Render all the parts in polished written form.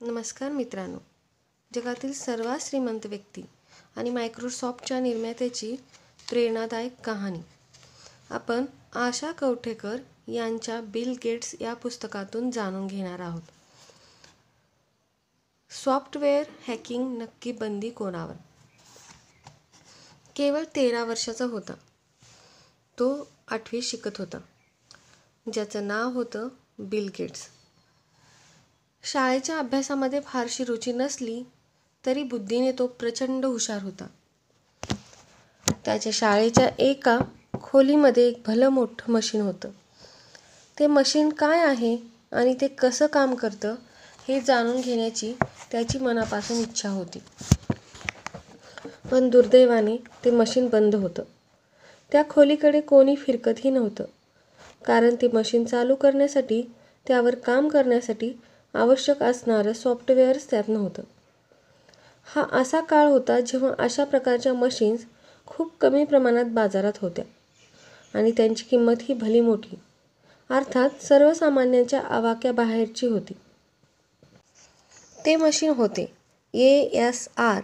नमस्कार मित्रांनो, जगातील सर्वात श्रीमंत व्यक्ती आणि मायक्रोसॉफ्टच्या निर्मात्याची प्रेरणादायक कहाणी आपण आशा कवठेकर यांच्या बिल गेट्स या पुस्तकातून जाणून घेणार आहोत. सॉफ्टवेअर हॅकिंग नक्की बंदी कोणावर? केवळ 13 वर्षाचा होता तो. 8वी शिकत होता. ज्याचं नाव होतं बिल गेट्स. शाळेच्या अभ्यासामध्ये फारशी रुची नसली तरी बुद्धीने तो प्रचंड हुशार होता. त्याच्या शाळेच्या एका खोलीमध्ये एक भलं मोठं मशीन होतं. ते मशीन काय आहे आणि ते कसं काम करतं हे जाणून घेण्याची त्याची मनापासून इच्छा होती. पण दुर्दैवाने ते मशीन बंद होतं. त्या खोलीकडे कोणी फिरकतही नव्हतं, कारण ते मशीन चालू करण्यासाठी, त्यावर काम करण्यासाठी आवश्यक असणारं सॉफ्टवेअरच त्यात नव्हतं. हा असा काळ होता जेव्हा अशा प्रकारच्या मशीन्स खूप कमी प्रमाणात बाजारात होत्या आणि त्यांची किंमतही भली मोठी, अर्थात सर्वसामान्यांच्या आवाक्याबाहेरची होती. ते मशीन होते ASR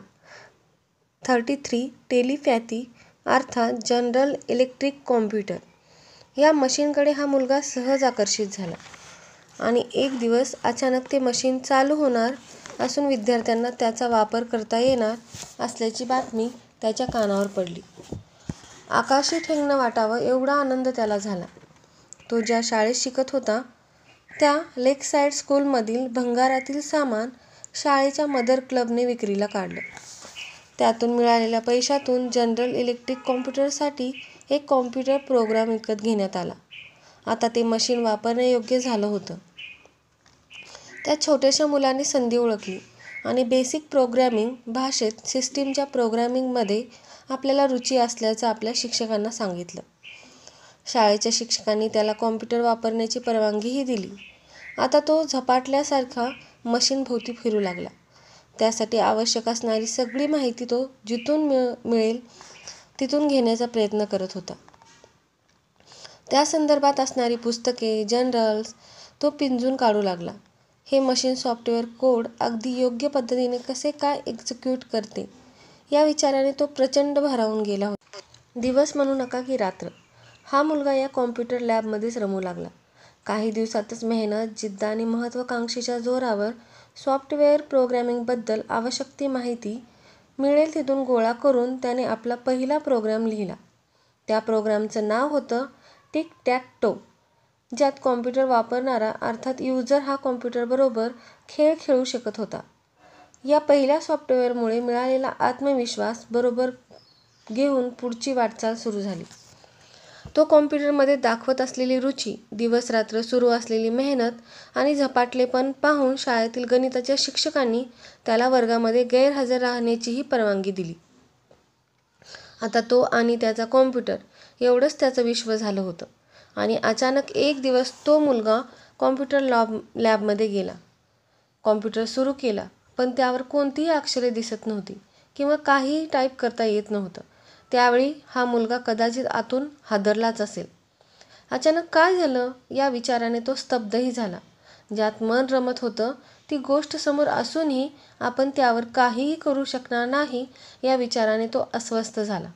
33 टेलिपॅथी अर्थात जनरल इलेक्ट्रिक कॉम्प्युटर. या मशीनकडे हा मुलगा सहज आकर्षित झाला आणि एक दिवस अचानक ते मशीन चालू होणार असून विद्यार्थ्यांना त्याचा वापर करता येणार असल्याची बातमी त्याच्या कानावर पडली. आकाशी ठेंगणं वाटावं एवढा आनंद त्याला झाला. तो ज्या शाळेत शिकत होता त्या लेकसाईड स्कूलमधील भंगारातील सामान शाळेच्या मदर क्लबने विक्रीला काढलं. त्यातून मिळालेल्या पैशातून जनरल इलेक्ट्रिक कॉम्प्युटरसाठी एक कॉम्प्युटर प्रोग्राम विकत घेण्यात आला. आता ते मशीन वापरण्यायोग्य झालं होतं. त्या छोट्याशा मुलाने संधी ओळखली आणि बेसिक प्रोग्रॅमिंग भाषेत सिस्टीमच्या प्रोग्रॅमिंगमध्ये आपल्याला रुची असल्याचं आपल्या शिक्षकांना सांगितलं. शाळेच्या शिक्षकांनी त्याला कॉम्प्युटर वापरण्याची परवानगीही दिली. आता तो झपाटल्यासारखा मशीनभोवती फिरू लागला. त्यासाठी आवश्यक असणारी सगळी माहिती तो जिथून मिळेल तिथून घेण्याचा प्रयत्न करत होता. त्या संदर्भात असणारी पुस्तके, जर्नल्स तो पिंजून काढू लागला. हे मशीन सॉफ्टवेअर कोड अगदी योग्य पद्धतीने कसे काय एक्झिक्यूट करते या विचाराने तो प्रचंड भारावून गेला होता. दिवस म्हणू नका की रात्र हा मुलगा या कॉम्प्युटर लॅबमध्येच रमू लागला. काही दिवसातच मेहनत, जिद्द आणि महत्त्वाकांक्षेच्या जोरावर सॉफ्टवेअर प्रोग्रॅमिंगबद्दल आवश्यक ती माहिती मिळेल तिथून गोळा करून त्याने आपला पहिला प्रोग्राम लिहिला. त्या प्रोग्रामचं नाव होतं टिक टॅक टो, ज्यात कॉम्प्युटर वापरणारा अर्थात युजर हा कॉम्प्युटरबरोबर खेळ खेळू शकत होता. या पहिल्या सॉफ्टवेअरमुळे मिळालेला आत्मविश्वास बरोबर घेऊन पुढची वाटचाल सुरू झाली. तो कॉम्प्युटरमध्ये दाखवत असलेली रुची, दिवसरात्र सुरू असलेली मेहनत आणि झपाटलेपण पाहून शाळेतील गणिताच्या शिक्षकांनी त्याला वर्गामध्ये गैरहजर राहण्याचीही परवानगी दिली. आता तो आणि त्याचा कॉम्प्युटर एवढंच त्याचं विश्व झालं होतं. आणि अचानक एक दिवस तो मुलगा कॉम्प्युटर लॅबमध्ये गेला. कॉम्प्युटर सुरू केला, पण त्यावर कोणतीही अक्षरे दिसत नव्हती किंवा काहीही टाईप करता येत नव्हतं. त्यावेळी हा मुलगा कदाचित आतून हादरलाच असेल. अचानक काय झालं या विचाराने तो स्तब्धही झाला. ज्यात मन रमत होतं ती गोष्ट समोर असूनही आपण त्यावर काहीही करू शकणार नाही या विचाराने तो अस्वस्थ झाला.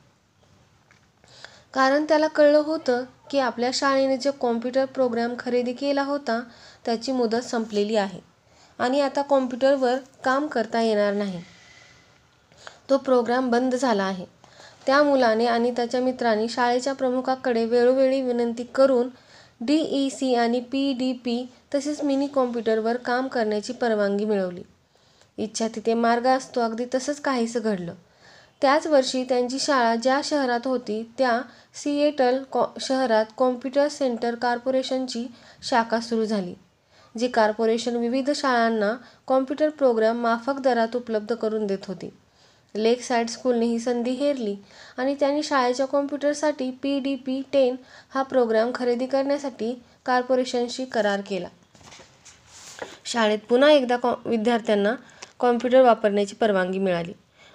कारण त्याला कळलं होतं की आपल्या शाळेने जो कॉम्प्युटर प्रोग्राम खरेदी केला होता त्याची मुदत संपलेली आहे आणि आता कॉम्प्युटरवर काम करता येणार नाही. तो प्रोग्राम बंद झाला आहे. त्या मुलाने आणि त्याच्या मित्रांनी शाळेच्या प्रमुखाकडे वेळोवेळी विनंती करून DEC आणि PDP तसेच मिनी कॉम्प्युटरवर काम करण्याची परवानगी मिळवली. इच्छा तिथे मार्ग असतो अगदी तसंच काहीसं घडलं. त्याच वर्षी त्यांची शाळा ज्या शहरात होती त्या सिएटल शहरात कॉम्प्युटर सेंटर कॉर्पोरेशनची शाखा सुरू झाली. जी कॉर्पोरेशन विविध शाळांना कॉम्प्युटर प्रोग्राम माफक दरात उपलब्ध करून देत होती. लेकसाईड स्कूलने ही संधी हेरली आणि त्यांनी शाळेच्या कॉम्प्युटरसाठी PDP-10 हा प्रोग्राम खरेदी करण्यासाठी कॉर्पोरेशनशी करार केला. शाळेत पुन्हा एकदा विद्यार्थ्यांना कॉम्प्युटर वापरण्याची परवानगी मिळाली.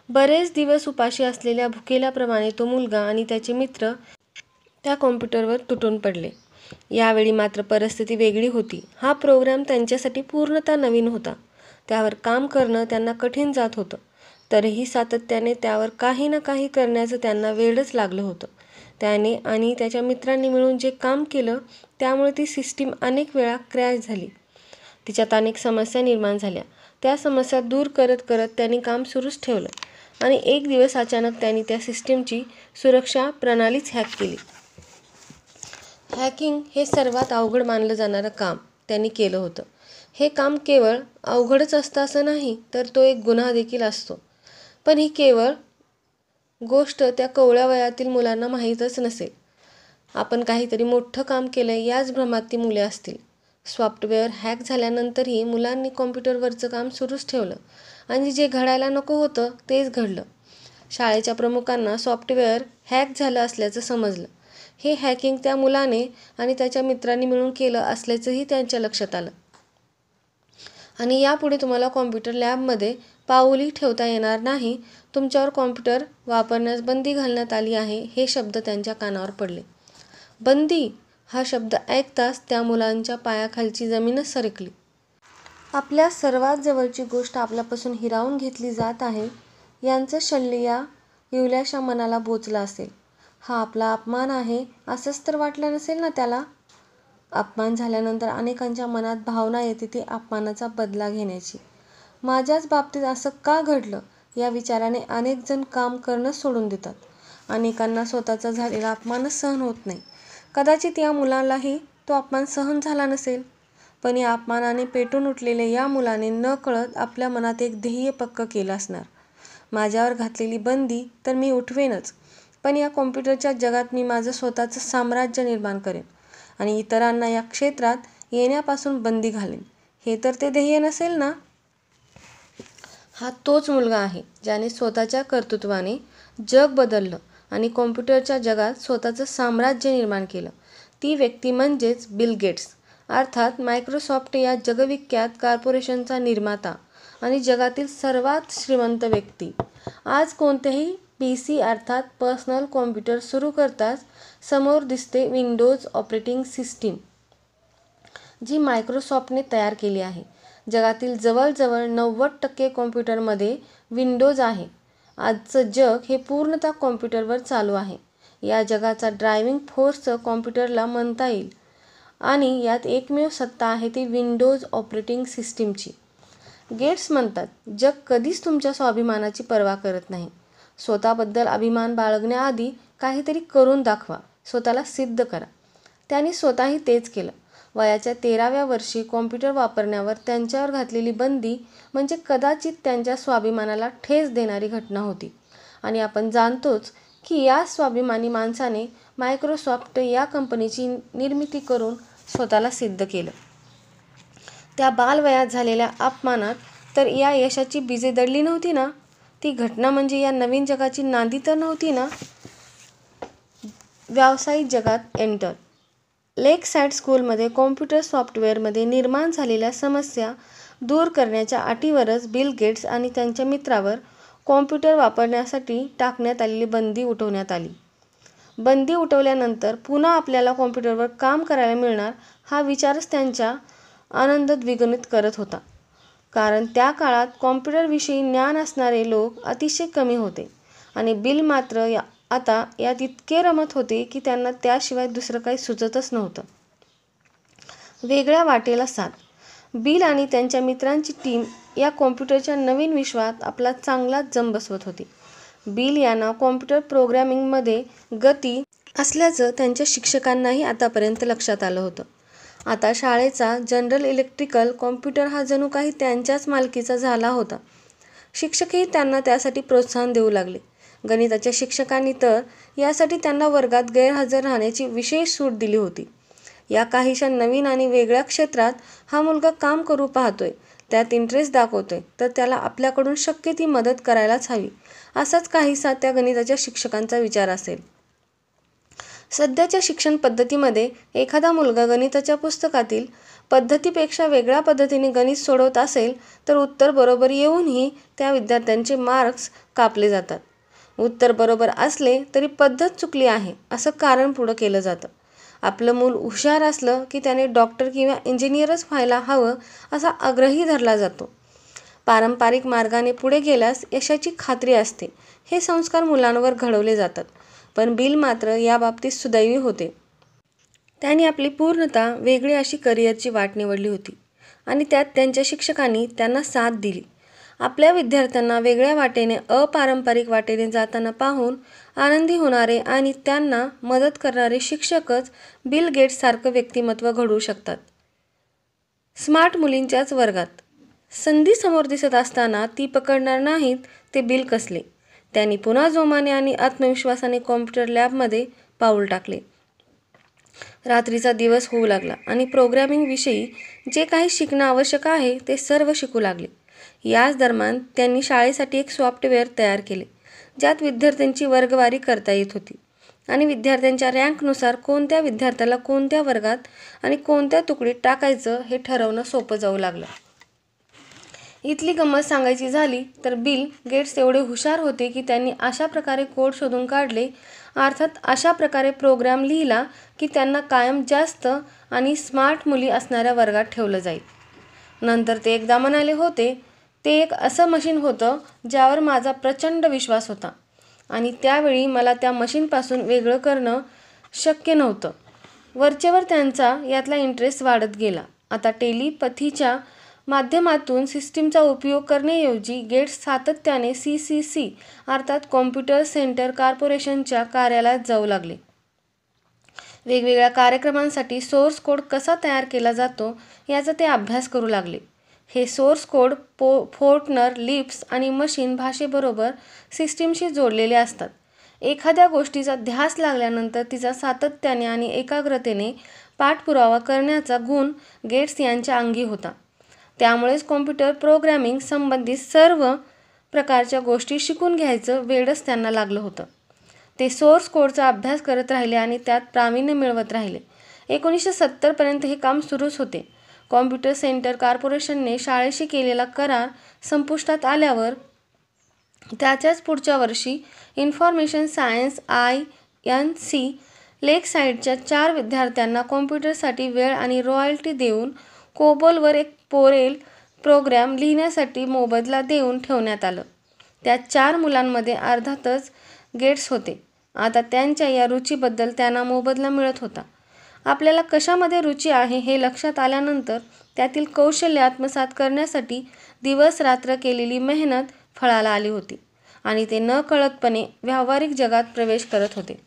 बरेच दिवस उपाशी असलेल्या भुकेल्याप्रमाणे तो मुलगा आणि त्याचे मित्र त्या कॉम्प्युटरवर तुटून पडले. यावेळी मात्र परिस्थिती वेगळी होती. हा प्रोग्राम त्यांच्यासाठी पूर्णतः नवीन होता. त्यावर काम करणं त्यांना कठीण जात होतं. तरीही सातत्याने त्यावर काही ना काही करण्याचं त्यांना वेडच लागलं होतं. त्याने आणि त्याच्या मित्रांनी मिळून जे काम केलं त्यामुळे ती सिस्टीम अनेक वेळा क्रॅश झाली. तिच्यात अनेक समस्या निर्माण झाल्या. त्या समस्या दूर करत करत त्यांनी काम सुरूच ठेवलं आणि एक दिवस अचानक त्यांनी त्या सिस्टीमची सुरक्षा प्रणालीच हॅक केली. हॅकिंग हे सर्वात अवघड मानलं जाणारं काम त्यांनी केलं होतं. हे काम केवळ अवघडच असतं असं नाही, तर तो एक गुन्हा देखील असतो. पण ही केवळ गोष्ट त्या कोवळ्या वयातील मुलांना माहीतच नसेल. आपण काहीतरी मोठं काम केलंय याच भ्रमात ती मुले असतील. सॉफ्टवेअर हॅक झाल्यानंतरही मुलांनी कॉम्प्युटरवरचं काम सुरूच ठेवलं आणि जे घडायला नको होतं तेच घडलं. शाळेच्या प्रमुखांना सॉफ्टवेअर हॅक झालं असल्याचं समजलं. हे हॅकिंग त्या मुलाने आणि त्याच्या मित्रांनी मिळून केलं असल्याचंही त्यांच्या लक्षात आलं. आणि यापुढे तुम्हाला कॉम्प्युटर लॅबमध्ये पाऊलही ठेवता येणार नाही. तुमच्यावर कॉम्प्युटर वापरण्यास बंदी घालण्यात आली आहे, हे शब्द त्यांच्या कानावर पडले. बंदी हा शब्द ऐकताच त्या मुलांच्या पायाखालची जमीनच सरकली. आपल्या सर्वात जवळची गोष्ट आपल्यापासून हिरावून घेतली जात आहे यांचं शल्य या इवल्याशा मनाला बोचलं असेल. हा आपला अपमान आहे असंच तर वाटलं नसेल ना त्याला. अपमान झाल्यानंतर अनेकांच्या मनात भावना येते ती अपमानाचा बदला घेण्याची. माझ्याच बाबतीत असं का घडलं या विचाराने अनेक जण काम करणंच सोडून देतात. अनेकांना स्वतःचा झालेला अपमानच सहन होत नाही. कदाचित या मुलालाही तो अपमान सहन झाला नसेल. पण या अपमानाने पेटून उठलेल्या या मुलाने नकळत आपल्या मनात एक ध्येय पक्क केलं असणार. माझ्यावर घातलेली बंदी तर मी उठवेनच, पण या कॉम्प्युटरच्या जगात मी माझं स्वतःचं साम्राज्य निर्माण करेन आणि इतरांना या क्षेत्रात येण्यापासून बंदी घालेन. हे तर ते ध्येय नसेल ना. हा तोच मुलगा आहे ज्याने स्वतःच्या कर्तृत्वाने जग बदललं आणि कॉम्प्युटरच्या जगात स्वतःचं साम्राज्य निर्माण केलं. ती व्यक्ती म्हणजेच बिल गेट्स, अर्थात मायक्रोसॉफ्ट या जगविख्यात कॉर्पोरेशनचा निर्माता आणि जगातील सर्वात श्रीमंत व्यक्ती. आज कोणतेही PC अर्थात पर्सनल कॉम्प्युटर सुरू करताच समोर दिसते विंडोज ऑपरेटिंग सिस्टीम, जी मायक्रोसॉफ्टने तयार केली आहे. जगातील जवळजवळ 90% कॉम्प्युटरमध्ये विंडोज आहे. आजचं जग हे पूर्णतः कॉम्प्युटरवर चालू आहे. या जगाचा ड्रायव्हिंग फोर्स कॉम्प्युटरला म्हणता येईल आणि यात एकमेव सत्ता आहे ती विंडोज ऑपरेटिंग सिस्टीमची. गेट्स म्हणतात, जग कधीच तुमच्या स्वाभिमानाची पर्वा करत नाही. स्वतःबद्दल अभिमान बाळगण्याआधी काहीतरी करून दाखवा, स्वतःला सिद्ध करा. त्यांनी स्वतःही तेच केलं. वयाच्या 13व्या वर्षी कॉम्प्युटर वापरण्यावर त्यांच्यावर घातलेली बंदी म्हणजे कदाचित त्यांच्या स्वाभिमानाला ठेच देणारी घटना होती. आणि आपण जाणतोच की या स्वाभिमानी माणसाने मायक्रोसॉफ्ट या कंपनीची निर्मिती करून स्वतःला सिद्ध केलं. त्या बालवयात झालेल्या अपमानात तर या यशाची बीजे दडली नव्हती ना. ती घटना म्हणजे या नवीन जगाची नांदी तर नव्हती ना. व्यावसायिक जगात एंटर. लेकसाईड स्कूलमध्ये कॉम्प्युटर सॉफ्टवेअरमध्ये निर्माण झालेल्या समस्या दूर करण्याच्या अटीवरच बिल गेट्स आणि त्यांच्या मित्रावर कॉम्प्युटर वापरण्यासाठी टाकण्यात आलेली बंदी उठवण्यात आली. बंदी उठवल्यानंतर पुन्हा आपल्याला कॉम्प्युटरवर काम करायला मिळणार हा विचारच त्यांचा आनंद द्विगुणित करत होता. कारण त्या काळात कॉम्प्युटरविषयी ज्ञान असणारे लोक अतिशय कमी होते आणि बिल मात्र आता यात इतके रमत होते की त्यांना त्याशिवाय दुसरं काही सुचतच नव्हतं. वेगळ्या वाटेला साथ. बिल आणि त्यांच्या मित्रांची टीम या कॉम्प्युटरच्या नवीन विश्वात आपला चांगलाच जम बसवत होती. बिल यांना कॉम्प्युटर प्रोग्रॅमिंगमध्ये गती असल्याचं त्यांच्या शिक्षकांनाही आतापर्यंत लक्षात आलं होतं. आता शाळेचा जनरल इलेक्ट्रिकल कॉम्प्युटर हा जणू काही त्यांच्याच मालकीचा झाला होता. शिक्षकही त्यांना त्यासाठी प्रोत्साहन देऊ लागले. गणिताच्या शिक्षकांनी तर यासाठी त्यांना वर्गात गैरहजर राहण्याची विशेष सूट दिली होती. या काहीशा नवीन आणि वेगळ्या क्षेत्रात हा मुलगा काम करू पाहतोय, त्यात इंटरेस्ट दाखवतोय, तर त्याला आपल्याकडून शक्य ती मदत करायलाच हवी, असाच काहीसा त्या गणिताच्या शिक्षकांचा विचार असेल. सध्याच्या शिक्षण पद्धतीमध्ये एखादा मुलगा गणिताच्या पुस्तकातील पद्धतीपेक्षा वेगळ्या पद्धतीने गणित सोडवत असेल तर उत्तर बरोबर येऊनही त्या विद्यार्थ्यांचे मार्क्स कापले जातात. उत्तर बरोबर असले तरी पद्धत चुकली आहे असं कारण पुढं केलं जातं. आपलं मूल हुशार असलं की त्याने डॉक्टर किंवा इंजिनियरच व्हायला हवं असा आग्रही धरला जातो. पारंपरिक मार्गाने पुढे गेल्यास यशाची खात्री असते, हे संस्कार मुलांवर घडवले जातात. पण बिल मात्र या बाबतीत सुदैवी होते. त्याने आपली पूर्णतः वेगळी अशी करिअरची वाट निवडली होती आणि त्यात त्यांच्या शिक्षकांनी त्यांना साथ दिली. आपल्या विद्यार्थ्यांना वेगळ्या वाटेने, अपारंपरिक वाटेने जाताना पाहून आनंदी होणारे आणि त्यांना मदत करणारे शिक्षकच बिल गेट्ससारखं व्यक्तिमत्व घडवू शकतात. स्मार्ट मुलींच्याच वर्गात संधी समोर दिसत असताना ती पकडणार नाहीत ते बिल कसले. त्यांनी पुन्हा जोमाने आणि आत्मविश्वासाने कॉम्प्युटर लॅबमध्ये पाऊल टाकले. रात्रीचा दिवस होऊ लागला आणि प्रोग्रॅमिंगविषयी जे काही शिकणं आवश्यक आहे ते सर्व शिकू लागले. याच दरम्यान त्यांनी शाळेसाठी एक सॉफ्टवेअर तयार केले, ज्यात विद्यार्थ्यांची वर्गवारी करता येत होती आणि विद्यार्थ्यांच्या रँकनुसार कोणत्या विद्यार्थ्याला कोणत्या वर्गात आणि कोणत्या तुकडीत टाकायचं हे ठरवणं सोपं जाऊ लागलं. इथली गंमत सांगायची झाली तर बिल गेट्स एवढे हुशार होते की त्यांनी अशा प्रकारे कोड शोधून काढले, अर्थात अशा प्रकारे प्रोग्राम लिहिला की त्यांना कायम जास्त आणि स्मार्ट मुली असणाऱ्या वर्गात ठेवलं जाईल. नंतर ते एकदा म्हणाले होते, ते एक असं मशीन होतं ज्यावर माझा प्रचंड विश्वास होता आणि त्यावेळी मला त्या मशीनपासून वेगळं करणं शक्य नव्हतं. वरचेवर त्यांचा यातला इंटरेस्ट वाढत गेला. आता टेलिपथीच्या माध्यमातून सिस्टीमचा उपयोग करण्याऐवजी गेट्स सातत्याने CCC अर्थात कॉम्प्युटर सेंटर कॉर्पोरेशनच्या कार्यालयात जाऊ लागले. वेगवेगळ्या कार्यक्रमांसाठी सोर्स कोड कसा तयार केला जातो याचा ते अभ्यास करू लागले. हे सोर्स कोड फोर्टनर, लिप्स आणि मशीन भाषेबरोबर सिस्टीमशी जोडलेले असतात. एखाद्या गोष्टीचा ध्यास लागल्यानंतर तिचा सातत्याने आणि एकाग्रतेने पाठपुरावा करण्याचा गुण गेट्स यांच्या अंगी होता. त्यामुळेच कॉम्प्युटर प्रोग्रॅमिंग संबंधित सर्व प्रकारच्या गोष्टी शिकून घ्यायचं वेडच त्यांना लागलं होतं. ते सोर्स कोडचा अभ्यास करत राहिले आणि त्यात प्रावीण्य मिळवत राहिले. 1970 पर्यंत हे काम सुरूच होते. कॉम्प्युटर सेंटर कॉर्पोरेशनने शाळेशी केलेला करार संपुष्टात आल्यावर त्याच्याच पुढच्या वर्षी इन्फॉर्मेशन सायन्स INC लेकसाईडच्या 4 विद्यार्थ्यांना कॉम्प्युटरसाठी वेळ आणि रॉयल्टी देऊन कोबोलवर एक पोरेल प्रोग्रॅम लिहिण्यासाठी मोबदला देऊन ठेवण्यात आलं. त्या 4 मुलांमध्ये अर्थातच गेट्स होते. आता त्यांच्या या रुचीबद्दल त्यांना मोबदला मिळत होता. आपल्याला कशामध्ये रुची आहे हे लक्षात आल्यानंतर त्यातील कौशल्य आत्मसात करण्यासाठी दिवस रात्र केलेली मेहनत फळाला आली होती आणि ते नकळतपणे व्यावहारिक जगात प्रवेश करत होते.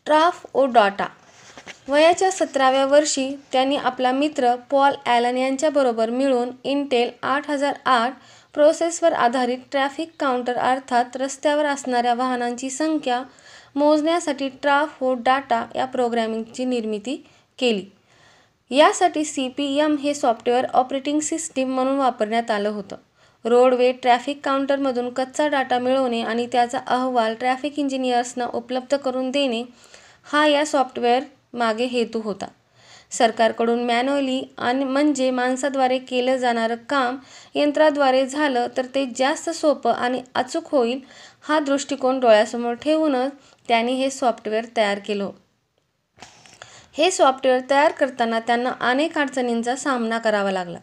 ट्राफ ओ डाटा वयाच्या 17व्या वर्षी त्यांनी आपला मित्र पॉल ॲलन यांच्याबरोबर मिळून इंटेल 8008 प्रोसेसवर आधारित ट्रॅफिक काउंटर अर्थात रस्त्यावर असणाऱ्या वाहनांची संख्या मोजण्यासाठी ट्राफ ओ डाटा या प्रोग्रॅमिंगची निर्मिती केली. यासाठी CPM हे सॉफ्टवेअर ऑपरेटिंग सिस्टीम म्हणून वापरण्यात आलं होतं. रोडवे ट्रॅफिक काउंटरमधून कच्चा डाटा मिळवणे आणि त्याचा अहवाल ट्रॅफिक इंजिनियर्सना उपलब्ध करून देणे हा या सॉफ्टवेअर मागे हेतू होता. सरकारकडून मॅन्युअली आणि म्हणजे माणसाद्वारे केलं जाणारं काम यंत्राद्वारे झालं तर ते जास्त सोपं आणि अचूक होईल हा दृष्टिकोन डोळ्यासमोर ठेवूनच त्यांनी हे सॉफ्टवेअर तयार केलं. हे सॉफ्टवेअर तयार करताना त्यांना अनेक अडचणींचा सामना करावा लागला.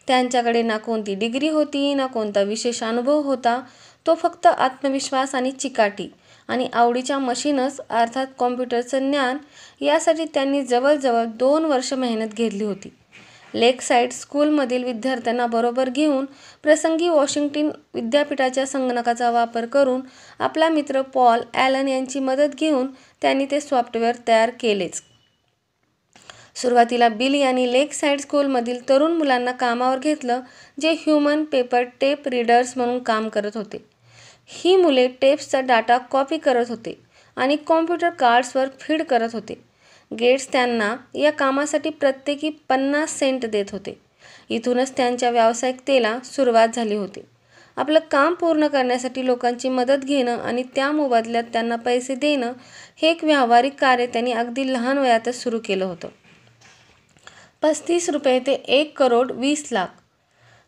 त्यांच्याकडे ना कोणती डिग्री होती, ना कोणता विशेष अनुभव होता. तो फक्त आत्मविश्वास आणि चिकाटी आणि आवडीच्या मशीनच अर्थात कॉम्प्युटरचं ज्ञान यासाठी त्यांनी जवळजवळ 2 वर्ष मेहनत घेतली होती. लेकसाईड स्कूलमधील विद्यार्थ्यांना बरोबर घेऊन प्रसंगी वॉशिंग्टन विद्यापीठाच्या संगणकाचा वापर करून आपला मित्र पॉल ॲलन यांची मदत घेऊन त्यांनी ते सॉफ्टवेअर तयार केलेच. सुरुवातीला बिल यांनी लेकसाईड स्कूलमधील तरुण मुलांना कामावर घेतलं, जे ह्युमन पेपर टेप रीडर्स म्हणून काम करत होते. ही मुले टेप्सचा डाटा कॉपी करत होते आणि कॉम्प्युटर कार्ड्सवर फीड करत होते. गेट्स त्यांना या कामासाठी प्रत्येकी 50 सेंट देत होते. इथूनच त्यांच्या व्यावसायिकतेला सुरुवात झाली होती. आपलं काम पूर्ण करण्यासाठी लोकांची मदत घेणं आणि त्या मोबदल्यात त्यांना पैसे देणं हे एक व्यावहारिक कार्य त्यांनी अगदी लहान वयातच सुरू केलं होतं. 35 रुपये ते 1 करोड 20 लाख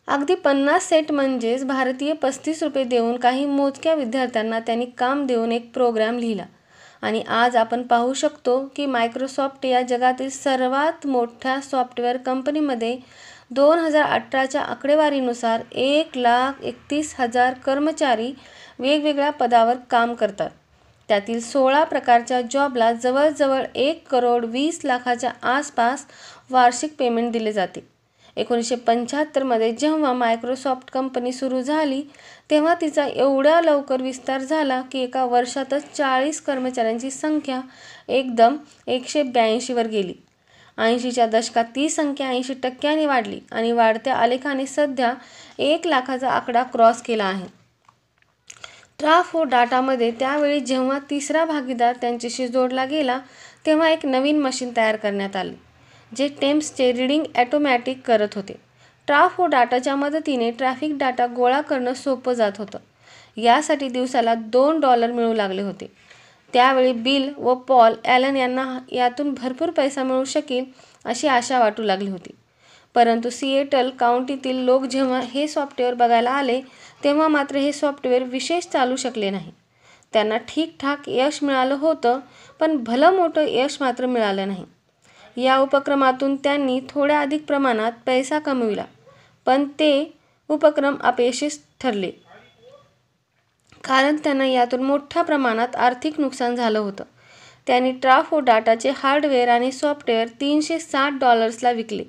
अगदी 50 सेंट म्हणजेच भारतीय 35 रुपये देऊन काही मोजक्या विद्यार्थ्यांना त्यांनी काम देऊन एक प्रोग्रॅम लिहिला. आणि आज आपण पाहू शकतो की मायक्रोसॉफ्ट या जगातील सर्वात मोठ्या सॉफ्टवेअर कंपनीमध्ये 2018च्या आकडेवारीनुसार 1,31,000 कर्मचारी वेगवेगळ्या पदावर काम करतात. त्यातील 16 प्रकारच्या जॉबला जवळजवळ 1,20,00,000च्या आसपास वार्षिक पेमेंट दिले जाते. 1975मध्ये जेव्हा मायक्रोसॉफ्ट कंपनी सुरू झाली तेव्हा तिचा एवढ्या लवकर विस्तार झाला की एका वर्षातच 40 कर्मचाऱ्यांची संख्या एकदम 182वर गेली. 80च्या दशकात ती संख्या 80% वाढली आणि वाढत्या आलेखाने सध्या 1,00,000चा आकडा क्रॉस केला आहे. ट्राफोडाटामध्ये त्यावेळी जेव्हा तिसरा भागीदार त्यांच्याशी जोडला गेला तेव्हा एक नवीन मशीन तयार करण्यात आले जे टेम्प्सचे रीडिंग ऑटोमॅटिक करत होते. ट्राफोडाटाच्या मदतीने ट्रॅफिक डाटा गोळा करणं सोपं जात होतं. यासाठी दिवसाला $2 मिळू लागले होते. त्यावेळी बिल व पॉल ॲलन यांना यातून भरपूर पैसा मिळू शकेल अशी आशा वाटू लागली होती. परंतु सिएटल काउंटीतील लोक जेव्हा हे सॉफ्टवेअर बघायला आले तेव्हा मात्र हे सॉफ्टवेअर विशेष चालू शकले नाही. त्यांना ठीकठाक यश मिळालं होतं पण भलं मोठं यश मात्र मिळालं नाही. या उपक्रमातून त्यांनी थोड्या अधिक प्रमाणात पैसा कमविला पण ते उपक्रम अपयशी ठरले कारण त्यांना यातून मोठ्या प्रमाणात आर्थिक नुकसान झालं होतं. त्यांनी ट्राफोडाटाचे हार्डवेअर आणि सॉफ्टवेअर $360ला विकले.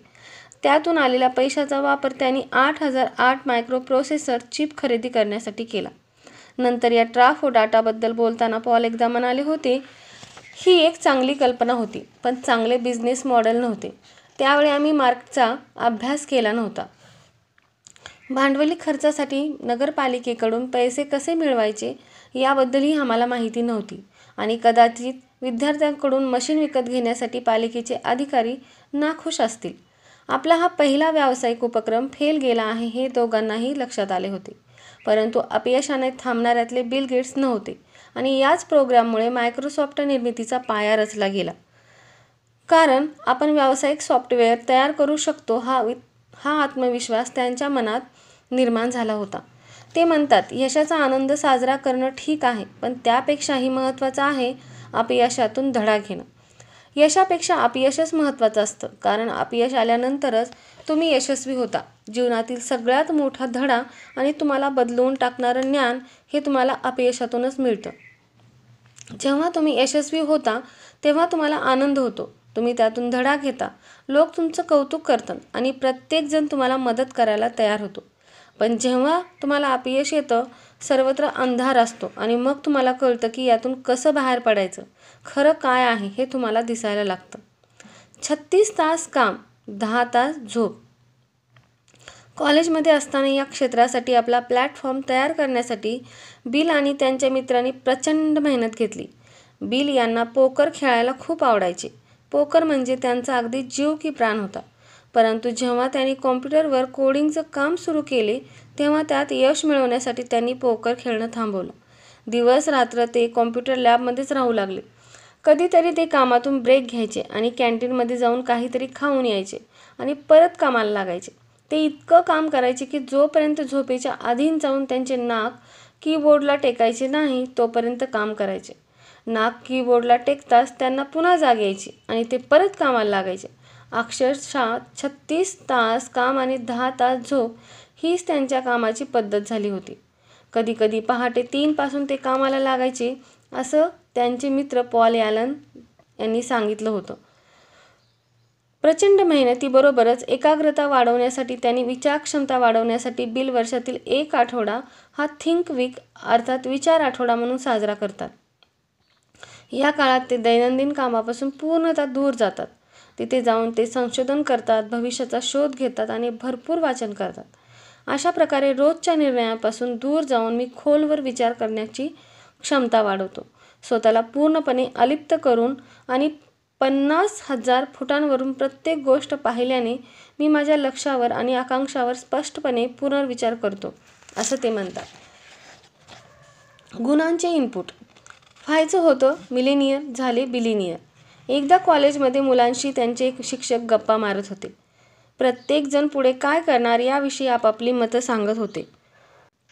त्यातून आलेल्या पैशाचा वापर त्यांनी 8008 मायक्रोप्रोसेसर चिप खरेदी करण्यासाठी केला. नंतर या ट्राफोडाटाबद्दल बोलताना पॉल एकदा म्हणाले होते, ही एक चांगली कल्पना होती पण चांगले बिझनेस मॉडेल नव्हते. त्यावेळी आम्ही मार्केटचा अभ्यास केला नव्हता. भांडवली खर्चासाठी नगरपालिकेकडून पैसे कसे मिळवायचे याबद्दलही आम्हाला माहिती नव्हती आणि कदाचित विद्यार्थ्यांकडून मशीन विकत घेण्यासाठी पालिकेचे अधिकारी नाखुश असतील. आपला हा पहिला व्यावसायिक उपक्रम फेल गेला आहे हे दोघांनाही लक्षात आले होते. परंतु अपयशाने थांबणाऱ्यातले बिल गेट्स नव्हते आणि याच प्रोग्राममुळे मायक्रोसॉफ्ट निर्मितीचा पाया रचला गेला. कारण आपण व्यावसायिक सॉफ्टवेअर तयार करू शकतो हा आत्मविश्वास त्यांच्या मनात निर्माण झाला होता. ते म्हणतात, यशाचा आनंद साजरा करणं ठीक आहे पण त्यापेक्षाही महत्त्वाचं आहे अपयशातून धडा घेणं. यशापेक्षा अपयशच महत्त्वाचं असतं कारण अपयश आल्यानंतरच तुम्ही यशस्वी होता. जीवनातील सगळ्यात मोठा धडा आणि तुम्हाला बदलवून टाकणारं ज्ञान हे तुम्हाला अपयशातूनच मिळतं. जेव्हा तुम्ही यशस्वी होता तेव्हा तुम्हाला आनंद होतो. तुम्ही त्यातून धडा घेता, लोक तुमचं कौतुक करतात आणि प्रत्येकजण तुम्हाला मदत करायला तयार होतो. पण जेव्हा तुम्हाला अपयश येतं सर्वत्र अंधार असतो आणि मग तुम्हाला कळतं की यातून कसं बाहेर पडायचं, खरं काय आहे हे तुम्हाला दिसायला लागतं. 36 तास काम, 10 तास झोप. कॉलेजमध्ये असताना या क्षेत्रासाठी आपला प्लॅटफॉर्म तयार करण्यासाठी बिल आणि त्यांच्या मित्रांनी प्रचंड मेहनत घेतली. बिल यांना पोकर खेळायला खूप आवडायचे. पोकर म्हणजे त्यांचा अगदी जीव की प्राण होता. परंतु जेव्हा त्यांनी कॉम्प्युटरवर कोडिंगचं काम सुरू केले तेव्हा त्यात यश मिळवण्यासाठी त्यांनी पोकर खेळणं थांबवलं. दिवस रात्र ते कॉम्प्युटर लॅबमध्येच राहू लागले. कधीतरी ते कामातून ब्रेक घ्यायचे आणि कॅन्टीनमध्ये जाऊन काहीतरी खाऊन यायचे आणि परत कामाला लागायचे. ते इतकं काम करायचे की जोपर्यंत झोपेच्या अधीन जाऊन त्यांचे नाक कीबोर्डला टेकायचे नाही तोपर्यंत काम करायचे. नाक कीबोर्डला टेकताच त्यांना पुन्हा जाग यायची आणि ते परत कामाला लागायचे. अक्षरशः 36 तास काम आणि 10 तास झोप हीच त्यांच्या कामाची पद्धत झाली होती. कधीकधी पहाटे 3 पासून ते कामाला लागायचे असं त्यांचे मित्र पॉल ॲलन यांनी सांगितलं होतं. प्रचंड मेहनतीबरोबरच एकाग्रता वाढवण्यासाठी त्यांनी विचारक्षमता वाढवण्यासाठी बिल वर्षातील 1 आठवडा हा थिंक वीक अर्थात विचार आठवडा म्हणून साजरा करतात. या काळात ते दैनंदिन कामापासून पूर्णतः दूर जातात. तिथे जाऊन ते संशोधन करतात, भविष्याचा शोध घेतात आणि भरपूर वाचन करतात. अशा प्रकारे रोजच्या निर्णयापासून दूर जाऊन मी खोलवर विचार करण्याची क्षमता वाढवतो. स्वतःला पूर्णपणे अलिप्त करून आणि 50,000 फुटांवरून प्रत्येक गोष्ट पाहिल्याने मी माझ्या लक्ष्यावर आणि आकांक्षावर स्पष्टपणे पुनर्विचार करतो असं ते म्हणतात. गुणांचे इनपुट. व्हायचं होतं मिलेनियर, झाले बिलिनियर. एकदा कॉलेजमध्ये मुलांशी त्यांचे एक शिक्षक गप्पा मारत होते. प्रत्येकजण पुढे काय करणार याविषयी आपापली मतं सांगत होते.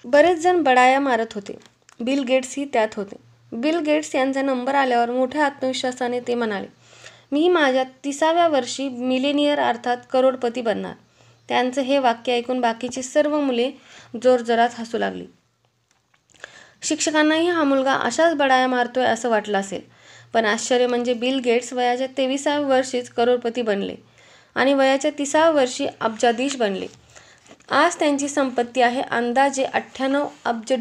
बरेच जण बडाया मारत होते. बिल गेट्सही त्यात होते. बिल गेट्स यांचा नंबर आल्यावर मोठ्या आत्मविश्वासाने ते म्हणाले, मी माझ्या 30व्या वर्षी मिलेनियर अर्थात करोडपती बनणार. त्यांचं हे वाक्य ऐकून बाकीची सर्व मुले जोरजोरात हसू लागली. शिक्षकांनाही हा मुलगा अशाच बडाया मारतोय असं वाटलं असेल. पण आश्चर्य म्हणजे बिल गेट्स वयाच्या 23व्या वर्षीच करोडपती बनले आणि वयाच्या 30व्या वर्षी अब्जाधीश बनले. आज त्यांची संपत्ती आहे अंदाजे $98 अब्ज,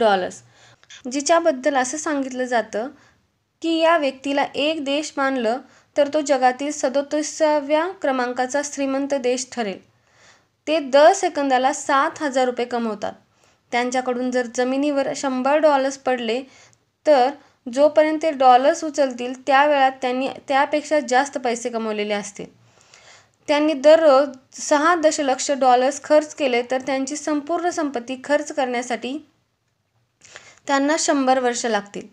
जिच्याबद्दल असं सांगितलं जातं की या व्यक्तीला एक देश मानलं तर तो जगातील 37व्या क्रमांकाचा श्रीमंत देश ठरेल. ते दर सेकंदाला $7,000 कमवतात. त्यांच्याकडून जर जमिनीवर $100 पडले तर जोपर्यंत ते डॉलर्स उचलतील त्या वेळात त्यांनी त्यापेक्षा जास्त पैसे कमवलेले असतील. त्यांनी दररोज $6 दशलक्ष खर्च केले तर त्यांची संपूर्ण संपत्ती खर्च करण्यासाठी त्यांना 100 वर्ष लागतील.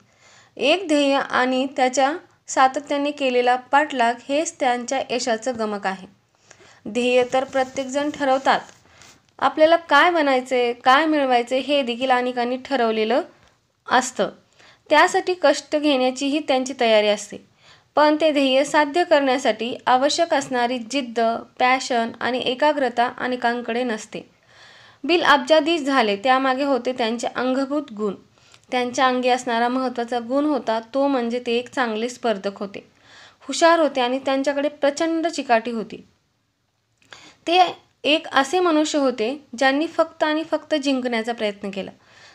एक ध्येय आणि त्याच्या सातत्याने केलेला पाठलाग हेच त्यांच्या यशाचं गमक आहे. ध्येय तर प्रत्येकजण ठरवतात. आपल्याला काय बनायचे, काय मिळवायचे हे देखील अनेकांनी ठरवलेलं असतं. त्यासाठी कष्ट घेण्याचीही त्यांची तयारी असते. पण ते ध्येय साध्य करण्यासाठी आवश्यक असणारी जिद्द, पॅशन आणि एकाग्रता अनेकांकडे नसते. बिल अब्जाधीश झाले त्यामागे होते त्यांचे अंगभूत गुण. त्यांच्या अंगी असणारा महत्त्वाचा गुण होता तो म्हणजे ते एक चांगले स्पर्धक होते, हुशार होते आणि त्यांच्याकडे प्रचंड चिकाटी होती. ते एक असे मनुष्य होते ज्यांनी फक्त आणि फक्त जिंकण्याचा प्रयत्न केला.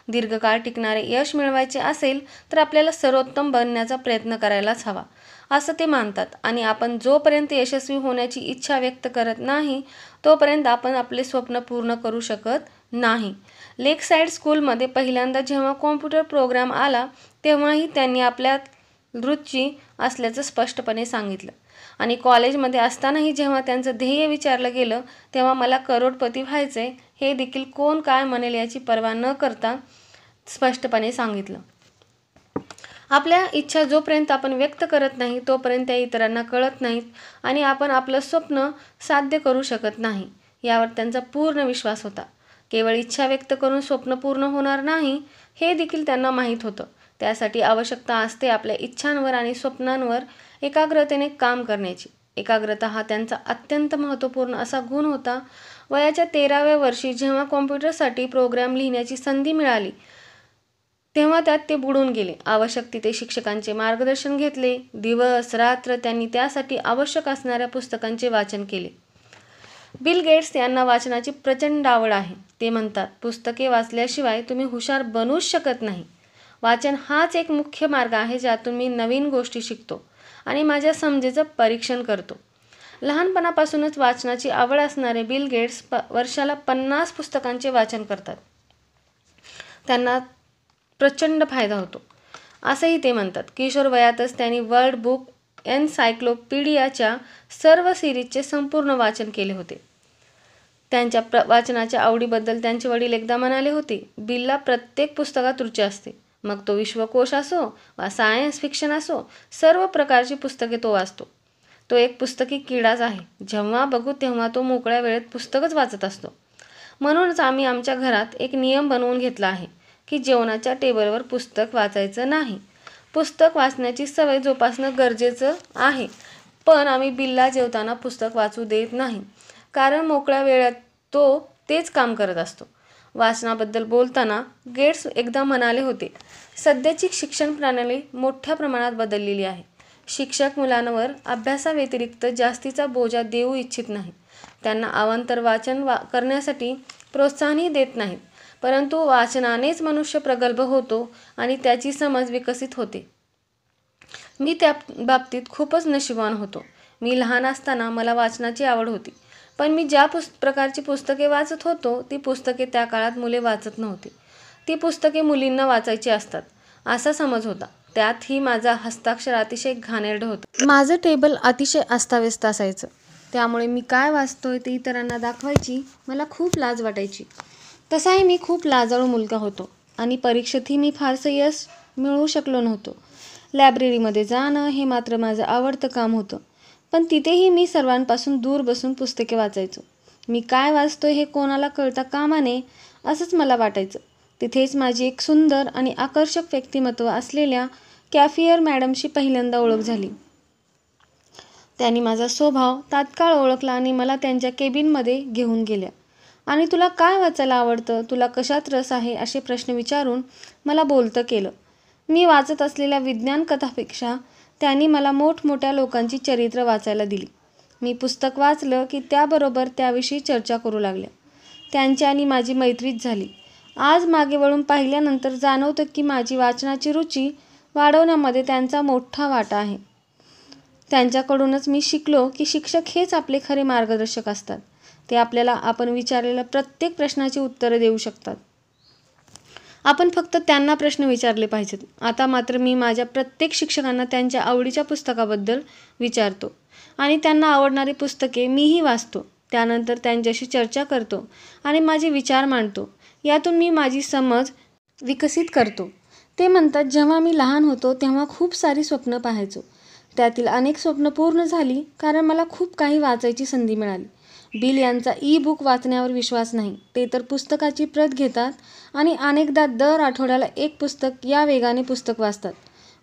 दीर्घकाळ टिकणारे यश मिळवायचे असेल तर आपल्याला सर्वोत्तम बनण्याचा प्रयत्न करायलाच हवा असं ते मानतात आणि आपण जोपर्यंत यशस्वी होण्याची इच्छा व्यक्त करत नाही तोपर्यंत आपण आपले स्वप्न पूर्ण करू शकत नाही. लेकसाईड स्कूलमध्ये पहिल्यांदा जेव्हा कॉम्प्युटर प्रोग्राम आला तेव्हाही त्यांनी आपल्यात रुची असल्याचं स्पष्टपणे सांगितलं आणि कॉलेजमध्ये असतानाही जेव्हा त्यांचं ध्येय विचारलं गेलं तेव्हा मला करोडपती व्हायचे हे देखील कोण काय म्हणेल याची पर्वा न करता स्पष्टपणे सांगितलं. आपल्या इच्छा जोपर्यंत आपण व्यक्त करत नाही तोपर्यंत त्या इतरांना कळत नाहीत आणि आपण आपलं स्वप्न साध्य करू शकत नाही यावर त्यांचा पूर्ण विश्वास होता. केवळ इच्छा व्यक्त करून स्वप्न पूर्ण होणार नाही हे देखील त्यांना माहीत होतं. त्यासाठी आवश्यकता असते आपल्या इच्छांवर आणि स्वप्नांवर एकाग्रतेने काम करण्याची. एकाग्रता हा त्यांचा अत्यंत महत्त्वपूर्ण असा गुण होता. वयाच्या 13व्या वर्षी जेव्हा कॉम्प्युटरसाठी प्रोग्राम लिहिण्याची संधी मिळाली तेव्हा त्यात ते बुडून गेले. आवश्यक तिथे शिक्षकांचे मार्गदर्शन घेतले. दिवस रात्र त्यांनी त्यासाठी आवश्यक असणाऱ्या पुस्तकांचे वाचन केले. बिल गेट्स यांना वाचनाची प्रचंड आवड आहे. ते म्हणतात, पुस्तके वाचल्याशिवाय तुम्ही हुशार बनूच शकत नाही. वाचन हाच एक मुख्य मार्ग आहे ज्यातून मी नवीन गोष्टी शिकतो आणि माझ्या समजेचं परीक्षण करतो. लहानपणापासूनच वाचनाची आवड असणारे बिल गेट्स वर्षाला 50 पुस्तकांचे वाचन करतात. त्यांना प्रचंड फायदा होतो असंही ते म्हणतात. किशोर वयातच त्यांनी वर्ल्ड बुक एनसायक्लोपीडियाच्या सर्व सिरीजचे संपूर्ण वाचन केले होते. त्यांच्या वाचनाच्या आवडीबद्दल त्यांचे वडील एकदा म्हणाले होते, बिलला प्रत्येक पुस्तकात रुची असते. मग तो विश्वकोश असो वा सायन्स फिक्शन असो, सर्व प्रकारची पुस्तके तो वाचतो. तो एक पुस्तकी किडाच आहे. जेव्हा बघू तेव्हा तो मोकळ्या वेळेत पुस्तकच वाचत असतो. म्हणूनच आम्ही आमच्या घरात एक नियम बनवून घेतला आहे की जेवणाच्या टेबलवर पुस्तक वाचायचं नाही. पुस्तक वाचण्याची सवय जोपासणं गरजेचं आहे, पण आम्ही बिलला जेवताना पुस्तक वाचू देत नाही कारण मोकळ्या वेळात तो तेच काम करत असतो. वाचनाबद्दल बोलताना गेट्स एकदा म्हणाले होते, सध्याची शिक्षण प्रणाली मोठ्या प्रमाणात बदललेली आहे. शिक्षक मुलांवर अभ्यासाव्यतिरिक्त जास्तीचा बोजा देऊ इच्छित नाहीत. त्यांना अवांतर वाचन करण्यासाठी प्रोत्साहनही देत नाहीत. परंतु वाचनानेच मनुष्य प्रगल्भ होतो आणि त्याची समज विकसित होते. मी त्या बाबतीत खूपच नशीबवान होतो. मी लहान असताना मला वाचनाची आवड होती, पण मी ज्या प्रकारची पुस्तके वाचत होतो ती पुस्तके त्या काळात मुले वाचत नव्हती. ती पुस्तके मुलींना वाचायची असतात असा समज होता. त्यातही माझा हस्ताक्षर अतिशय घाणेरडं होतं. माझं टेबल अतिशय अस्ताव्यस्त असायचं. त्यामुळे मी काय वाचतोय ते इतरांना दाखवायची मला खूप लाज वाटायची. तसाही मी खूप लाजाळू मुलगा होतो आणि परीक्षेतही मी फारसं यश मिळवू शकलो नव्हतो. लायब्ररीमध्ये जाणं हे मात्र माझं आवडतं काम होतं, पण तिथेही मी सर्वांपासून दूर बसून पुस्तके वाचायचो. मी काय वाचतोय हे कोणाला कळता कामा नये असंच मला वाटायचं. तिथेच माझी एक सुंदर आणि आकर्षक व्यक्तिमत्व असलेल्या कॅफियर मॅडमशी पहिल्यांदा ओळख झाली. त्यांनी माझा स्वभाव तात्काळ ओळखला आणि मला त्यांच्या केबिनमध्ये घेऊन गेल्या. आणि तुला काय वाचायला आवडतं, तुला कशात रस आहे, असे प्रश्न विचारून मला बोलतं केलं. मी वाचत असलेल्या विज्ञान कथापेक्षा त्यांनी मला मोठमोठ्या लोकांची चरित्र वाचायला दिली. मी पुस्तक वाचलं की त्याबरोबर त्याविषयी चर्चा करू लागल्या. त्यांची आणि माझी मैत्रीच झाली. आज मागे वळून पाहिल्यानंतर जाणवतं की माझी वाचनाची रुची वाढवण्यामध्ये त्यांचा मोठा वाटा आहे. त्यांच्याकडूनच मी शिकलो की शिक्षक हेच आपले खरे मार्गदर्शक असतात. ते आपल्याला आपण विचारलेल्या प्रत्येक प्रश्नाची उत्तरं देऊ शकतात. आपण फक्त त्यांना प्रश्न विचारले पाहिजेत. आता मात्र मी माझ्या प्रत्येक शिक्षकांना त्यांच्या आवडीच्या पुस्तकाबद्दल विचारतो आणि त्यांना आवडणारी पुस्तके मीही वाचतो. त्यानंतर त्यांच्याशी चर्चा करतो आणि माझे विचार मांडतो. यातून मी माझी समज विकसित करतो. ते म्हणतात, जेव्हा मी लहान होतो तेव्हा खूप सारी स्वप्न पाहायचो. त्यातील अनेक स्वप्न पूर्ण झाली कारण मला खूप काही वाचायची संधी मिळाली. बिल यांचा ई-बुक वाचण्यावर विश्वास नाही. ते तर पुस्तकाची प्रत घेतात आणि अनेकदा दर आठवड्याला एक पुस्तक या वेगाने पुस्तक वाचतात.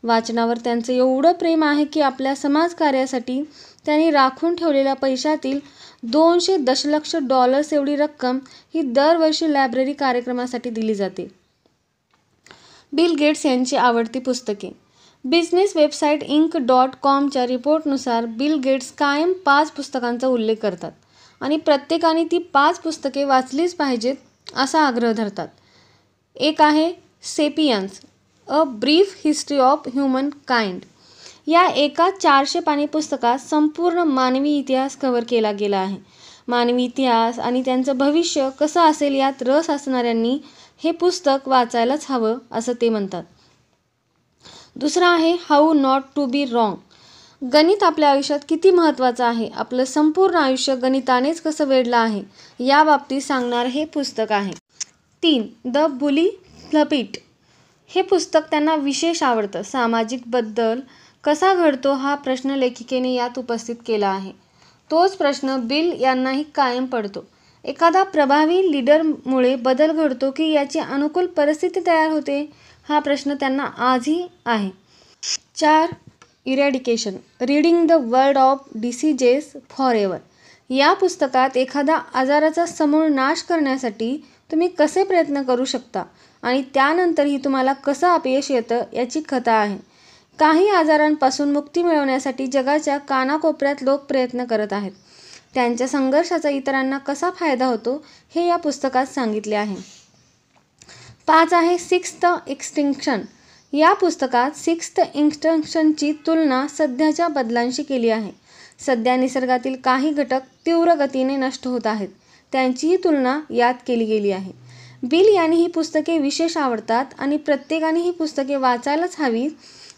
वाचनावर त्यांचं एवढं प्रेम आहे की आपल्या समाजकार्यासाठी त्यांनी राखून ठेवलेल्या पैशातील $200 दशलक्ष एवढी रक्कम ही दरवर्षी लायब्ररी कार्यक्रमासाठी दिली जाते. बिल गेट्स यांची आवडती पुस्तके. बिझनेस वेबसाईट Inc.com च्या रिपोर्टनुसार बिल गेट्स कायम 5 पुस्तकांचा उल्लेख करतात आणि प्रत्येकाने ती 5 पुस्तके वाचलीच पाहिजेत असा आग्रह धरतात. एक आहे Sapiens, a brief history of human kind. या एका 400 पानी पुस्तकात संपूर्ण मानवी इतिहास कव्हर केला गेला आहे. मानवी इतिहास आणि त्यांचं भविष्य कसं असेल यात रस असणाऱ्यांनी हे पुस्तक वाचायलाच हवं असं ते म्हणतात. दुसरं आहे how not to be wrong. गणित आपल्या आयुष्यात किती महत्त्वाचं आहे, आपलं संपूर्ण आयुष्य गणितानेच कसं वेढलं आहे याबाबतीत सांगणारं हे पुस्तक आहे. 3. The bully pulpit. हे पुस्तक त्यांना विशेष आवडतं. सामाजिक बदल कसा घडतो हा प्रश्न लेखिकेने यात उपस्थित केला आहे. तोच प्रश्न बिल यांनाही कायम पडतो. एखादा प्रभावी लीडरमुळे बदल घडतो की याची अनुकूल परिस्थिती तयार होते, हा प्रश्न त्यांना आजही आहे. 4. Eradication, reading the world of diseases forever. या पुस्तकात एखादा आजाराचा समूळ नाश करण्यासाठी तुम्ही कसे प्रयत्न करू शकता आणि त्यानंतरही तुम्हाला कसं अपयश येतं याची कथा आहे. काही आजारांपासून मुक्ती मिळवण्यासाठी जगाच्या कानाकोपऱ्यात लोक प्रयत्न करत आहेत. त्यांच्या संघर्षाचा इतरांना कसा फायदा होतो हे या पुस्तकात सांगितले आहे. 5 आहे सिक्स्थ एक्सटिंक्शन. या पुस्तकात सिक्स्थ एक्सटिंक्शनची तुलना सध्याच्या बदलांशी केली आहे. सध्या निसर्गातील काही घटक तीव्र गतीने नष्ट होत आहेत. त्यांचीही तुलना यात केली गेली आहे. बिल यांनी ही पुस्तके विशेष आवडतात आणि प्रत्येकाने ही पुस्तके वाचायलाच हवी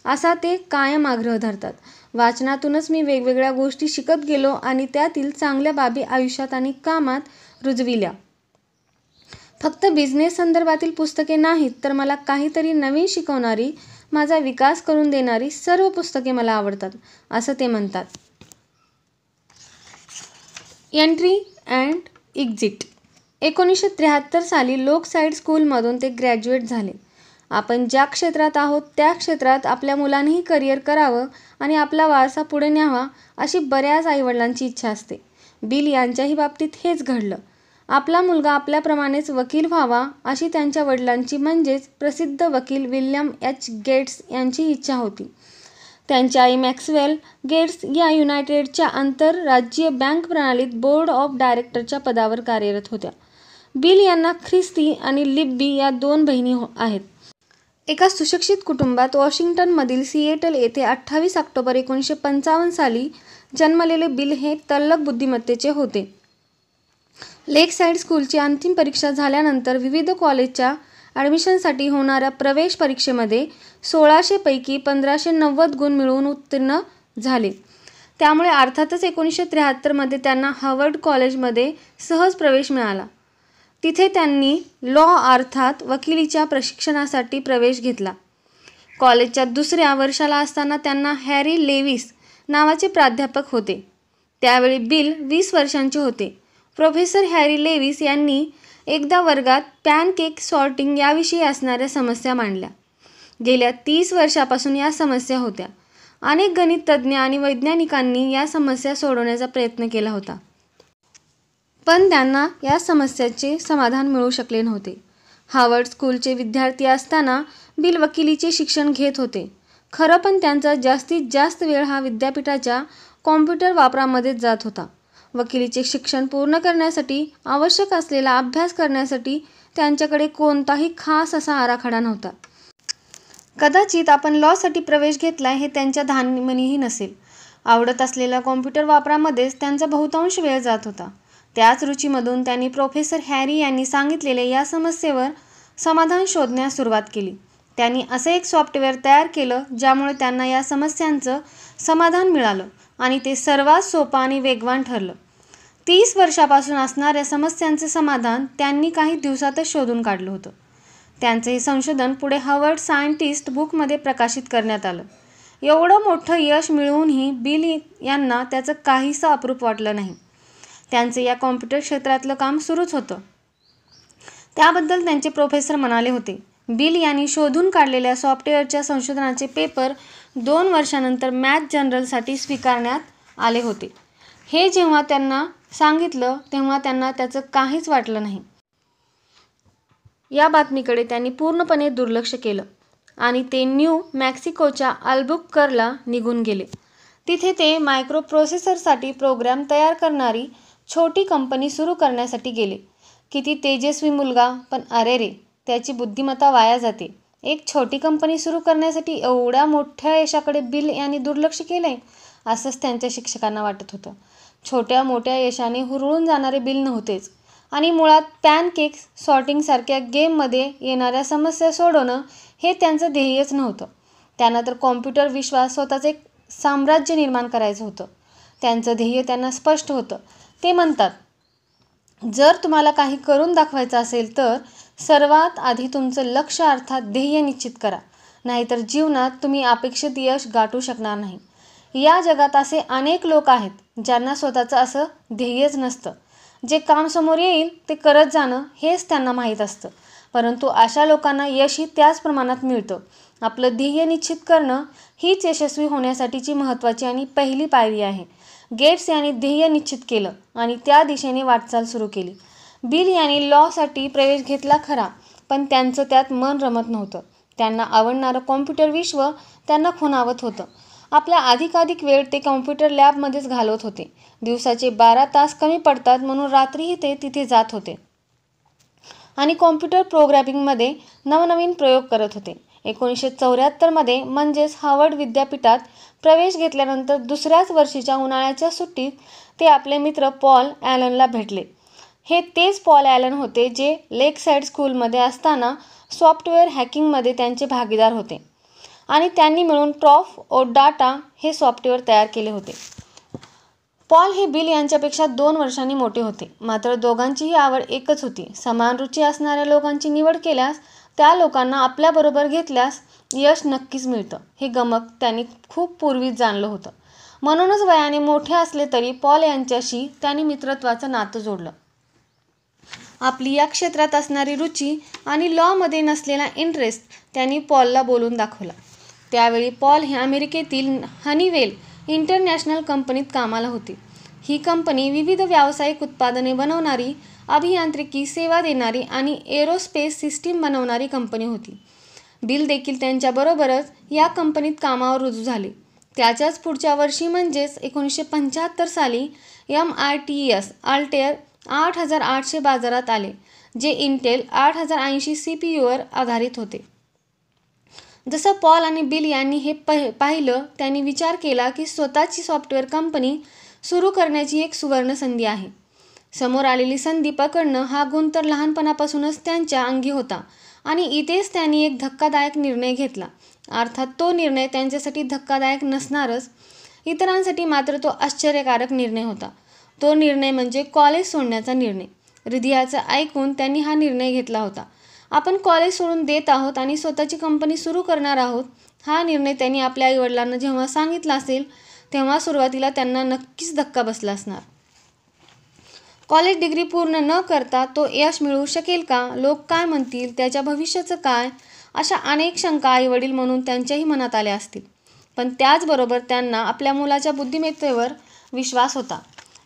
असा ते कायम आग्रह धरतात. वाचनातूनच मी वेगवेगळ्या गोष्टी शिकत गेलो आणि त्यातील चांगल्या बाबी आयुष्यात आणि कामात रुजविल्या. फक्त बिझनेस संदर्भातील पुस्तके नाहीत तर मला काहीतरी नवीन शिकवणारी, माझा विकास करून देणारी सर्व पुस्तके मला आवडतात असं ते म्हणतात. Entry and exit. 1973 साली लोकसाईड स्कूलमधून ते ग्रॅज्युएट झाले. आपण ज्या क्षेत्रात आहोत त्या क्षेत्रात आपल्या मुलांनीही करिअर करावं आणि आपला वारसा पुढे न्यावा अशी बऱ्याच आईवडिलांची इच्छा असते. बिल यांच्याही बाबतीत हेच घडलं. आपला मुलगा आपल्याप्रमाणेच वकील व्हावा अशी त्यांच्या वडिलांची म्हणजेच प्रसिद्ध वकील विल्यम एच. गेट्स यांची इच्छा होती. त्यांची आई मॅक्सवेल गेट्स या युनायटेडच्या आंतरराज्यीय बँक प्रणालीत बोर्ड ऑफ डायरेक्टरच्या पदावर कार्यरत होत्या. बिल यांना ख्रिस्ती आणि लिब्बी या 2 बहिणी आहेत. एका सुशिक्षित कुटुंबात वॉशिंग्टनमधील सिएटल येथे 28 ऑक्टोबर 1955 साली जन्मलेले बिल हे तल्लख बुद्धिमत्तेचे होते. लेकसाईड स्कूलची अंतिम परीक्षा झाल्यानंतर विविध कॉलेजच्या ॲडमिशनसाठी होणाऱ्या प्रवेश परीक्षेमध्ये 1600 पैकी 1590 गुण मिळवून उत्तीर्ण झाले. त्यामुळे अर्थातच 1973 मध्ये त्यांना हार्वर्ड कॉलेजमध्ये सहज प्रवेश मिळाला. तिथे त्यांनी लॉ अर्थात वकिलीच्या प्रशिक्षणासाठी प्रवेश घेतला. कॉलेजच्या 2ऱ्या वर्षाला असताना त्यांना हॅरी लेविस नावाचे प्राध्यापक होते. त्यावेळी बिल 20 वर्षांचे होते. प्रोफेसर हॅरी लेविस यांनी एकदा वर्गात पॅनकेक सॉर्टिंग याविषयी असणाऱ्या समस्या मांडल्या. गेल्या 30 वर्षापासून या समस्या होत्या. अनेक गणिततज्ज्ञ आणि वैज्ञानिकांनी या समस्या सोडवण्याचा प्रयत्न केला होता. पण त्यांना या समस्येचे समाधान मिळू शकले नव्हते. हार्वर्ड स्कूलचे विद्यार्थी असताना बिल वकिलीचे शिक्षण घेत होते. खरं पण त्यांचा जास्तीत जास्त वेळ हा विद्यापीठाच्या कॉम्प्युटर वापरामध्येच जात होता. वकिलीचे शिक्षण पूर्ण करण्यासाठी आवश्यक असलेला अभ्यास करण्यासाठी त्यांच्याकडे कोणताही खास असा आराखडा नव्हता. कदाचित आपण लॉसाठी प्रवेश घेतलाय हे त्यांच्या ध्यानीही नसेल. आवडत असलेल्या कॉम्प्युटर वापरामध्येच त्यांचा बहुतांश वेळ जात होता. त्याच रुचीमधून त्यांनी प्रोफेसर हॅरी यांनी सांगितलेल्या या समस्येवर समाधान शोधण्यास सुरुवात केली. त्यांनी असे एक सॉफ्टवेअर तयार केलं ज्यामुळे त्यांना या समस्यांचं समाधान मिळालं आणि ते सर्वात सोपं आणि वेगवान ठरलं. 30 वर्षापासून असणाऱ्या समस्यांचे समाधान त्यांनी काही दिवसातच शोधून काढलं होतं. त्यांचं हे संशोधन पुढे हार्वर्ड सायंटिस्ट बुकमध्ये प्रकाशित करण्यात आलं. एवढं मोठं यश मिळवूनही बिल यांना त्याचं काहीसं अप्रूप वाटलं नाही. त्यांचं या कॉम्प्युटर क्षेत्रातलं काम सुरूच होतं. त्याबद्दल त्यांचे प्रोफेसर म्हणाले होते. बिल यांनी शोधून काढलेल्या सॉफ्टवेअरच्या संशोधनाचे पेपर 2 वर्षांनंतर मॅथ जर्नलसाठी स्वीकारण्यात आले होते. हे जेव्हा त्यांना सांगितलं तेव्हा त्यांना त्याचं काहीच वाटलं नाही. या बातमीकडे त्यांनी पूर्णपणे दुर्लक्ष केलं आणि ते न्यू मेक्सिकोच्या अल्बुकर्कला निघून गेले. तिथे ते मायक्रोप्रोसेसरसाठी प्रोग्राम तयार करणारी छोटी कंपनी सुरू करण्यासाठी गेले. किती तेजस्वी मुलगा, पण अरे रे, त्याची बुद्धिमत्ता वाया जाते. एक छोटी कंपनी सुरू करण्यासाठी एवढ्या मोठ्या यशाकडे बिल यांनी दुर्लक्ष केलंय, असंच त्यांच्या शिक्षकांना वाटत होतं. छोट्या मोठ्या यशाने हुरळून जाणारे बिल नव्हतेच आणि मुळात पॅनकेक सॉर्टिंगसारख्या गेममध्ये येणाऱ्या समस्या सोडवणं हे त्यांचं ध्येयच नव्हतं. त्यांना तर कॉम्प्युटर विश्वात स्वतःचं एक साम्राज्य निर्माण करायचं होतं. त्यांचं ध्येय त्यांना स्पष्ट होतं. ते म्हणतात, जर तुम्हाला काही करून दाखवायचं असेल तर सर्वात आधी तुमचं लक्ष्य अर्थात ध्येय निश्चित करा, नाहीतर जीवनात तुम्ही अपेक्षित यश गाठू शकणार नाही. या जगात असे अनेक लोक आहेत ज्यांना स्वतःचं असं ध्येयच नसतं. जे काम समोर येईल ते करत जाणं हेच त्यांना माहीत असतं, परंतु अशा लोकांना यशही त्याच प्रमाणात मिळतं. आपलं ध्येय निश्चित करणं हीच यशस्वी होण्यासाठीची महत्त्वाची आणि पहिली पायरी आहे. गेट्स यांनी ध्येय निश्चित केलं आणि त्या दिशेने वाटचाल सुरू केली. बिल यांनी लॉसाठी प्रवेश घेतला खरा, पण त्यांचं त्यात मन रमत नव्हतं. त्यांना आवडणारं कॉम्प्युटर विश्व त्यांना खुणावत होतं. आपला अधिकाधिक वेळ ते कॉम्प्युटर लॅबमध्येच घालवत होते. दिवसाचे 12 तास कमी पडतात म्हणून रात्रीही ते तिथे जात होते आणि कॉम्प्युटर प्रोग्रॅमिंगमध्ये नवनवीन प्रयोग करत होते. 1974 मध्ये म्हणजेच हार्वर्ड विद्यापीठात प्रवेश घेतल्यानंतर दुसऱ्याच वर्षीच्या उन्हाळ्याच्या सुट्टीत ते आपले मित्र पॉल ॲलनला भेटले. हे तेच पॉल ॲलन होते जे लेकसाईड स्कूलमध्ये असताना सॉफ्टवेअर हॅकिंगमध्ये त्यांचे भागीदार होते आणि त्यांनी मिळून ट्रॉफ ओ डाटा हे सॉफ्टवेअर तयार केले होते. पॉल हे बिल यांच्यापेक्षा 2 वर्षांनी मोठे होते. मात्र दोघांचीही आवड एकच होती. समान रुची असणाऱ्या लोकांची निवड केल्यास, त्या लोकांना आपल्याबरोबर घेतल्यास यश नक्कीच मिळतं. हे गमक त्यांनी खूप पूर्वीच जाणलं होतं. म्हणूनच वयाने मोठे असले तरी पॉल यांच्याशी त्यांनी मित्रत्वाचं नातं जोडलं. आपली या क्षेत्रात असणारी रुची आणि लॉमध्ये नसलेला इंटरेस्ट त्यांनी पॉलला बोलून दाखवला. त्यावेळी पॉल हे अमेरिकेतील हनीवेल इंटरनॅशनल कंपनीत कामाला होते. ही कंपनी विविध व्यावसायिक उत्पादने बनवणारी, अभियांत्रिकी सेवा देणारी आणि एरोस्पेस सिस्टीम बनवणारी कंपनी होती. बिल देखील त्यांच्याबरोबरच या कंपनीत कामावर रुजू झाले. त्याच्याच पुढच्या वर्षी म्हणजेच 1975 साली MITS अल्टेअर 8800 बाजारात आले, जे इंटेल 8080 CPUवर आधारित होते. जसं पॉल आणि बिल यांनी हे पाहिलं, त्यांनी विचार केला की स्वतःची सॉफ्टवेअर कंपनी सुरू करण्याची एक सुवर्ण संधी आहे. समोर आलेली संधी पकडणं हा गुण तर लहानपणापासूनच त्यांच्या अंगी होता आणि इथेच त्यांनी एक धक्कादायक निर्णय घेतला. अर्थात तो निर्णय त्यांच्यासाठी धक्कादायक नसणारच, इतरांसाठी मात्र तो आश्चर्यकारक निर्णय होता. तो निर्णय म्हणजे कॉलेज सोडण्याचा निर्णय. हृदयाचं ऐकून त्यांनी हा निर्णय घेतला होता. आपण कॉलेज सोडून देत आहोत आणि स्वतःची कंपनी सुरू करणार आहोत. हा निर्णय त्यांनी आपल्या आईवडिलांना जेव्हा सांगितला असेल तेव्हा सुरुवातीला त्यांना नक्कीच धक्का बसला असणार. कॉलेज डिग्री पूर्ण न करता तो यश मिळवू शकेल का? लोक काय म्हणतील? त्याच्या भविष्याचं काय? अशा अनेक शंका आईवडील म्हणून त्यांच्याही मनात आल्या असतील. पण त्याचबरोबर त्यांना आपल्या मुलाच्या बुद्धिमत्तेवर विश्वास होता.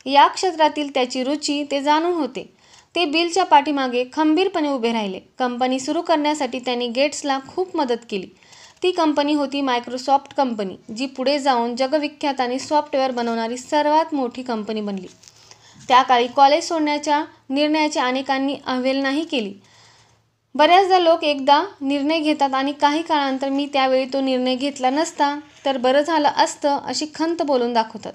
या क्षेत्रातील त्याची रुची ते जाणून होते. ते बिलच्या पाठीमागे खंबीरपणे उभे राहिले. कंपनी सुरू करण्यासाठी त्यांनी गेट्सला खूप मदत केली. ती कंपनी होती मायक्रोसॉफ्ट कंपनी, जी पुढे जाऊन जगविख्यात आणि सॉफ्टवेअर बनवणारी सर्वात मोठी कंपनी बनली. त्या काळी कॉलेज सोडण्याच्या निर्णयाची अनेकांनी अवहेलनाही केली. बऱ्याचदा लोक एकदा निर्णय घेतात आणि काही काळानंतर मी त्यावेळी तो निर्णय घेतला नसता तर बरं झालं असतं अशी खंत बोलून दाखवतात.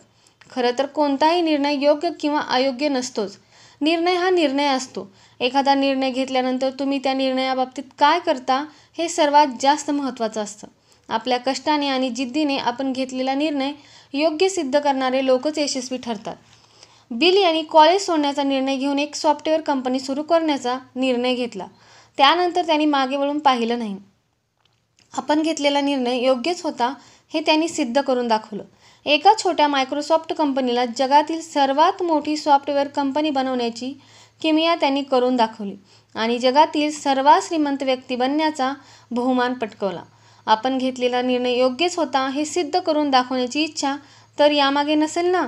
खरं तर कोणताही निर्णय योग्य किंवा अयोग्य नसतोच. निर्णय हा निर्णय असतो. एखादा निर्णय घेतल्यानंतर तुम्ही त्या निर्णयाबाबतीत काय करता हे सर्वात जास्त महत्त्वाचं असतं. आपल्या कष्टाने आणि जिद्दीने आपण घेतलेला निर्णय योग्य सिद्ध करणारे लोकच यशस्वी ठरतात. बिल यांनी कॉलेज सोडण्याचा निर्णय घेऊन एक सॉफ्टवेअर कंपनी सुरू करण्याचा निर्णय घेतला. त्यानंतर त्यांनी मागे वळून पाहिलं नाही. आपण घेतलेला निर्णय योग्यच होता हे त्यांनी सिद्ध करून दाखवलं. एका छोट्या मायक्रोसॉफ्ट कंपनीला जगातील सर्वात मोठी सॉफ्टवेअर कंपनी बनवण्याची किमया त्यांनी करून दाखवली आणि जगातील सर्वात श्रीमंत व्यक्ती बनण्याचा बहुमान पटकावला. आपण घेतलेला निर्णय योग्यच होता हे सिद्ध करून दाखवण्याची इच्छा तर यामागे नसेल ना.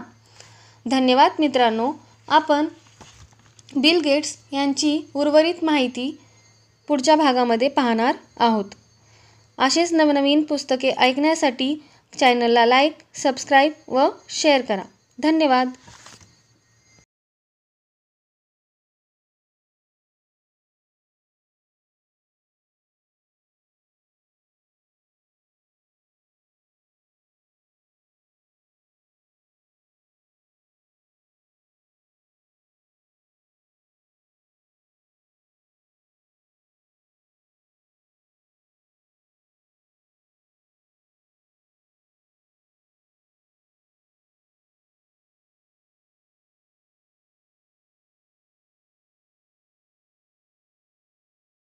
धन्यवाद मित्रांनो. आपण बिल गेट्स यांची उर्वरित माहिती पुढच्या भागामध्ये पाहणार आहोत. असेच नवनवीन पुस्तके ऐकण्यासाठी चॅनलला लाईक, सबस्क्राईब व शेअर करा. धन्यवाद.